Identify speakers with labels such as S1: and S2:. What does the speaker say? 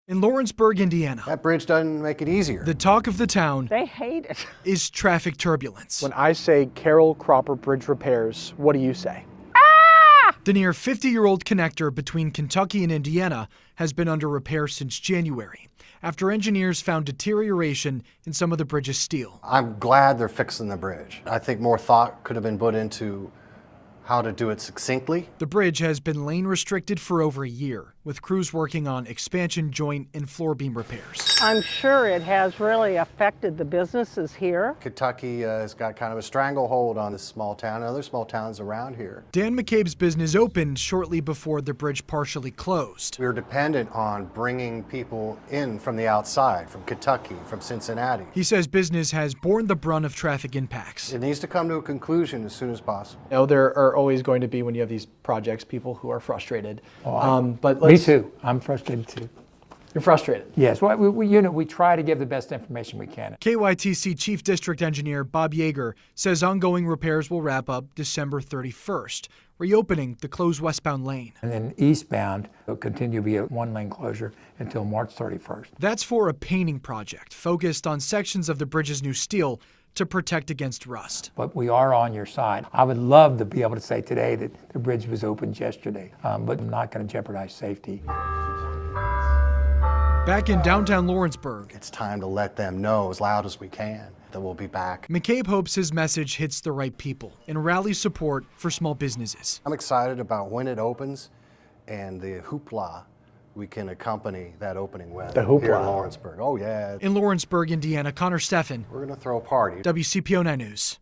S1: In Lawrenceburg, Indiana,
S2: That bridge doesn't make it easier.
S1: the talk of the town
S3: They hate it.
S1: is traffic turbulence.
S4: When I say Carroll Cropper Bridge repairs, what do you say?
S1: The near 50-year-old connector between Kentucky and Indiana has been under repair since January, after engineers found deterioration in some of the bridge's steel.
S2: I'm glad they're fixing the bridge. I think more thought could have been put into how to do it succinctly.
S1: The bridge has been lane restricted for over a year, with crews working on expansion joint and floor beam repairs.
S3: I'm sure it has really affected the businesses here.
S2: Kentucky has got kind of a stranglehold on this small town and other small towns around here.
S1: Dan McCabe's business opened shortly before the bridge partially closed.
S2: We're dependent on bringing people in from the outside, from Kentucky, from Cincinnati.
S1: He says business has borne the brunt of traffic impacts.
S2: It needs to come to a conclusion as soon as possible.
S4: You know, there are always going to be, when you have these projects, people who are frustrated.
S5: Me too. I'm frustrated too.
S4: You're frustrated.
S5: Yes, well, we try to give the best information we can.
S1: KYTC Chief District Engineer Bob Yeager says ongoing repairs will wrap up December 31st, reopening the closed westbound lane.
S5: And then eastbound will continue to be a one-lane closure until March 31st.
S1: That's for a painting project focused on sections of the bridge's new steel to protect against rust.
S5: But we are on your side. I would love to be able to say today that the bridge was opened yesterday, but I'm not going to jeopardize safety.
S1: Back in downtown Lawrenceburg,
S2: It's time to let them know as loud as we can that we'll be back.
S1: McCabe hopes his message hits the right people and rallies support for small businesses.
S2: I'm excited about when it opens and the hoopla we can accompany that opening with
S4: The
S2: here in
S4: hoopla.
S2: Lawrenceburg. Oh yeah,
S1: In Lawrenceburg, Indiana, Connor Steffen,
S2: we're gonna throw a party.
S1: WCPO 9 News.